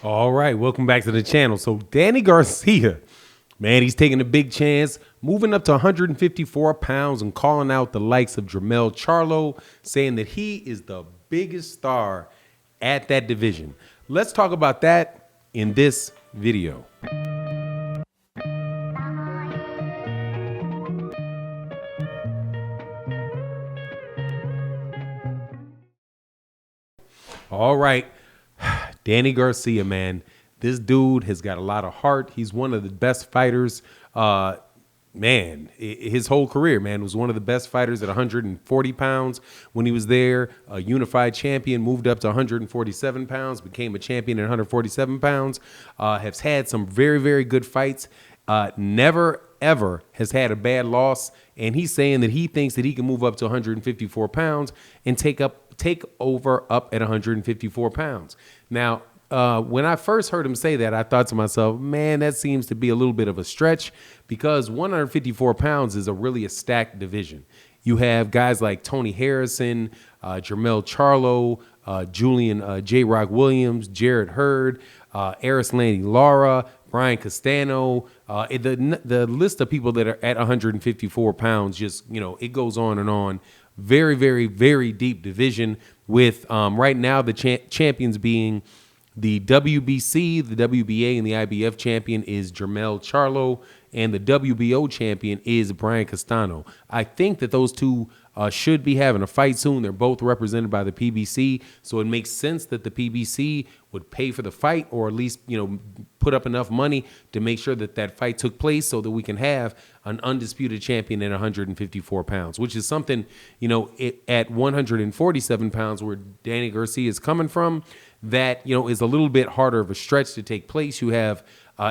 All right, welcome back to the channel. So Danny Garcia, man, he's taking a big chance, moving up to 154 pounds and calling out the likes of Jermell Charlo, saying that he is the biggest star at that division. Let's talk about that in this video. All right, Danny Garcia, man. This dude has got a lot of heart. He's one of the best fighters. Man, his whole career, man, was one of the best fighters at 140 pounds when he was there. A unified champion, moved up to 147 pounds, became a champion at 147 pounds. Has had some very, very good fights. Never, ever has had a bad loss. And he's saying that he thinks that he can move up to 154 pounds and take over up at 154 pounds. Now, when I first heard him say that, I thought to myself, man, that seems to be a little bit of a stretch because 154 pounds is a stacked division. You have guys like Tony Harrison, Jermell Charlo, Julian J-Rock Williams, Jarrett Hurd, Eris Landy Lara, Bryan Castano, the list of people that are at 154 pounds, just, it goes on and on. Very, very, very deep division with right now the champions being the WBC, the WBA, and the IBF champion is Jermell Charlo, and the WBO champion is Bryan Castano. I think that those two should be having a fight soon. They're both represented by the PBC, so it makes sense that the PBC would pay for the fight, or at least put up enough money to make sure that that fight took place, so that we can have an undisputed champion at 154 pounds, which is something at 147 pounds where Danny Garcia is coming from. That is a little bit harder of a stretch to take place. You have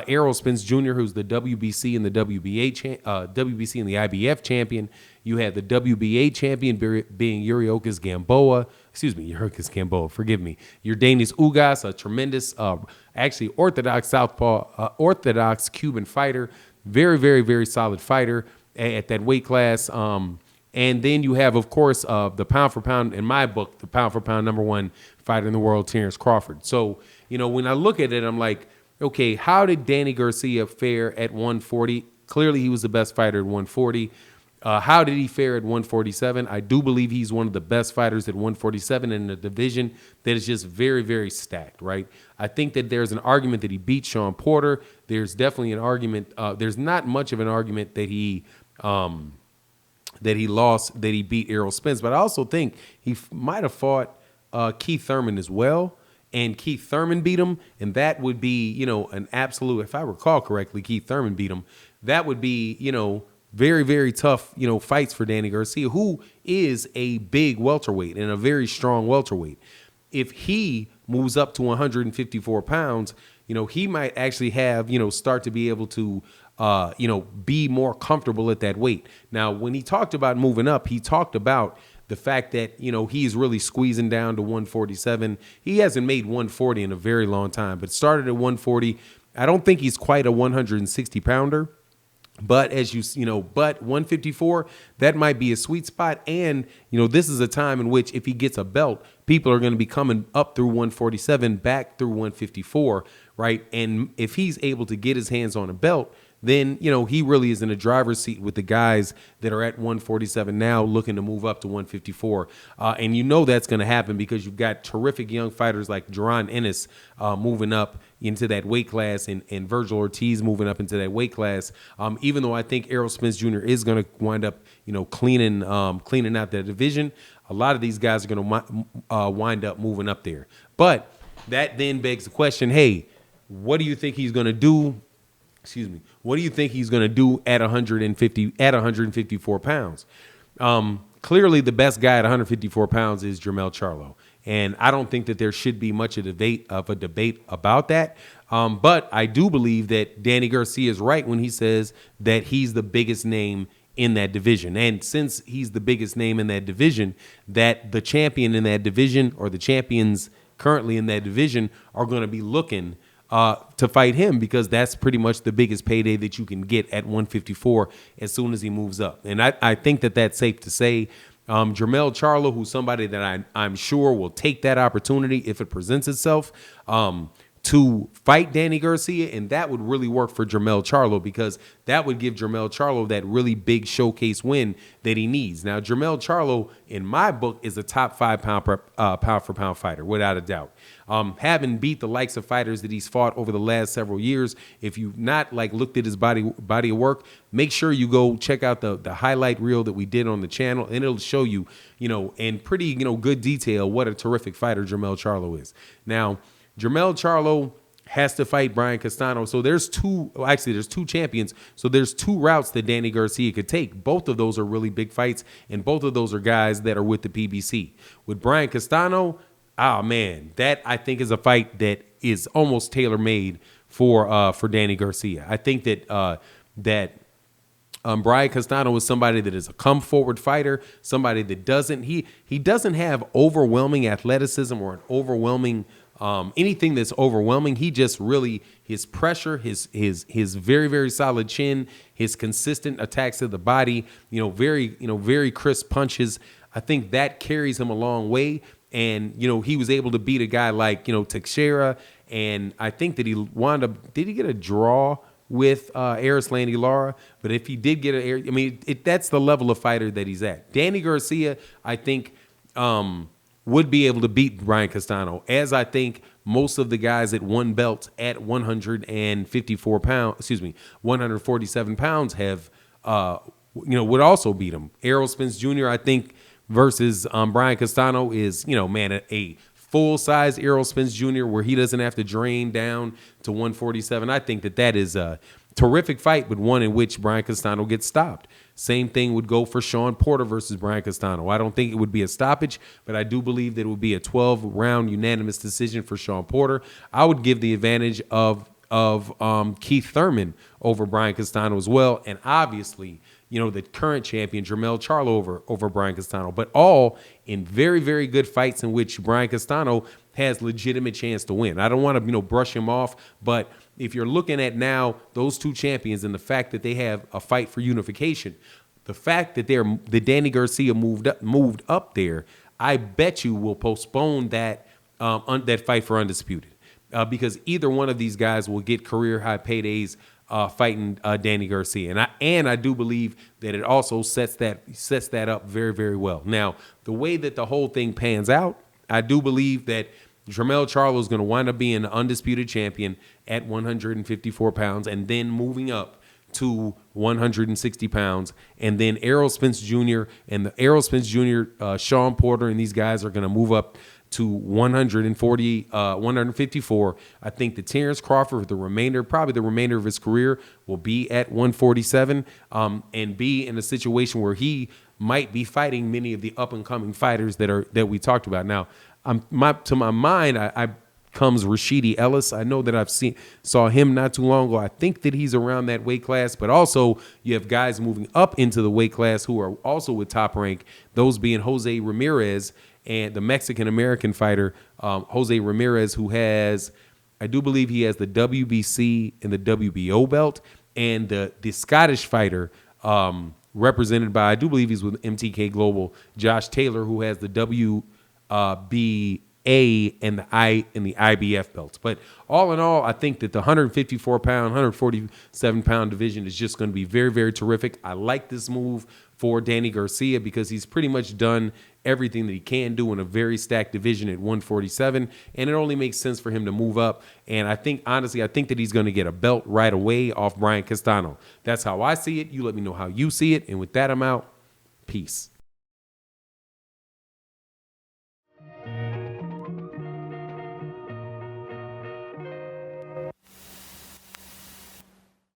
Errol Spence Jr., who's the WBC and the WBC and the IBF champion. You had the WBA champion being Yuriorkis Gamboa. Yuriorkis Gamboa. Forgive me. Yordenis Ugas, a tremendous, actually orthodox southpaw, orthodox Cuban fighter. Very, very, very solid fighter at that weight class. And then you have, of course, the pound for pound, in my book, the pound for pound #1 fighter in the world, Terrence Crawford. So, when I look at it, I'm like, okay, how did Danny Garcia fare at 140? Clearly, he was the best fighter at 140. How did he fare at 147? I do believe he's one of the best fighters at 147 in a division that is just very, very stacked, right? I think that there's an argument that he beat Sean Porter. There's definitely an argument. There's not much of an argument that he beat Errol Spence, but I also think he might have fought Keith Thurman as well, and Keith Thurman beat him, and that would be, an absolute, if I recall correctly, Keith Thurman beat him. That would be, very, very tough, fights for Danny Garcia, who is a big welterweight and a very strong welterweight. If he moves up to 154 pounds, he might actually have, start to be able to be more comfortable at that weight. Now, when he talked about moving up, he talked about the fact that, he's really squeezing down to 147. He hasn't made 140 in a very long time, but started at 140. I don't think he's quite a 160 pounder. But but 154, that might be a sweet spot. And, this is a time in which if he gets a belt, people are going to be coming up through 147, back through 154, right? And if he's able to get his hands on a belt, then, he really is in a driver's seat with the guys that are at 147 now looking to move up to 154. And that's going to happen because you've got terrific young fighters like Jaron Ennis moving up into that weight class and Virgil Ortiz moving up into that weight class. Even though I think Errol Spence Jr. is going to wind up, cleaning out that division, a lot of these guys are going to wind up moving up there. But that then begs the question, hey, what do you think he's going to do? What do you think he's going to do at 154 pounds? Clearly, the best guy at 154 pounds is Jermell Charlo. And I don't think that there should be much of a debate about that. But I do believe that Danny Garcia is right when he says that he's the biggest name in that division. And since he's the biggest name in that division, that the champion in that division or the champions currently in that division are going to be looking to fight him because that's pretty much the biggest payday that you can get at 154 as soon as he moves up. And I think that that's safe to say. Jermell Charlo, who's somebody that I'm sure will take that opportunity if it presents itself, to fight Danny Garcia, and that would really work for Jermell Charlo because that would give Jermell Charlo that really big showcase win that he needs. Now, Jermell Charlo, in my book, is a top 5 pound for pound fighter, without a doubt. Having beat the likes of fighters that he's fought over the last several years, if you've not looked at his body of work, make sure you go check out the highlight reel that we did on the channel, and it'll show you, in pretty good detail what a terrific fighter Jermell Charlo is. Now, Jermell Charlo has to fight Bryan Castano. So there's two champions. So there's 2 routes that Danny Garcia could take. Both of those are really big fights, and both of those are guys that are with the PBC. With Bryan Castano, man, that I think is a fight that is almost tailor-made for Danny Garcia. I think that Bryan Castano is somebody that is a come-forward fighter, somebody that doesn't have overwhelming athleticism or an overwhelming anything that's overwhelming. He just really, his pressure, his very, very solid chin, his consistent attacks to the body, very crisp punches. I think that carries him a long way. And, he was able to beat a guy like, Teixeira. And I think that he wound up, did he get a draw with Landy Lara? But if he did get that's the level of fighter that he's at. Danny Garcia, I think, would be able to beat Bryan Castano, as I think most of the guys that won belts at 147 pounds have, would also beat him. Errol Spence Jr., I think, versus Bryan Castano is, a full-size Errol Spence Jr. where he doesn't have to drain down to 147. I think that is a terrific fight, but one in which Bryan Castano gets stopped. Same thing would go for Sean Porter versus Bryan Castano. I don't think it would be a stoppage, but I do believe that it would be a 12-round unanimous decision for Sean Porter. I would give the advantage of Keith Thurman over Bryan Castano as well, and obviously, the current champion Jermell Charlo over Bryan Castano, but all in very, very good fights in which Bryan Castano has legitimate chance to win. I don't want to, brush him off, but if you're looking at now those 2 champions and the fact that they have a fight for unification, the fact that Danny Garcia moved up there, I bet you will postpone that fight for undisputed, because either one of these guys will get career high paydays fighting Danny Garcia, and I do believe that it also sets that up very, very well. Now, the way that the whole thing pans out, I do believe that Jermell Charlo is going to wind up being the undisputed champion at 154 pounds and then moving up to 160 pounds. And then Errol Spence Jr. Sean Porter and these guys are going to move up to 154. I think that Terrence Crawford, probably the remainder of his career, will be at 147 and be in a situation where he might be fighting many of the up-and-coming fighters that we talked about. Now, to my mind, I comes Rashidi Ellis. I know that saw him not too long ago. I think that he's around that weight class, but also you have guys moving up into the weight class who are also with Top Rank, those being Jose Ramirez and the Mexican-American fighter, Jose Ramirez, who has, I do believe he has the WBC and the WBO belt, and the Scottish fighter, represented by, I do believe he's with MTK Global, Josh Taylor, who has the WBA and the IBF belts. But all in all, I think that the 154-pound, 147-pound division is just going to be very, very terrific. I like this move for Danny Garcia because he's pretty much done everything that he can do in a very stacked division at 147, and it only makes sense for him to move up. And I think that he's going to get a belt right away off Bryan Castano. That's how I see it. You let me know how you see it. And with that, I'm out. Peace.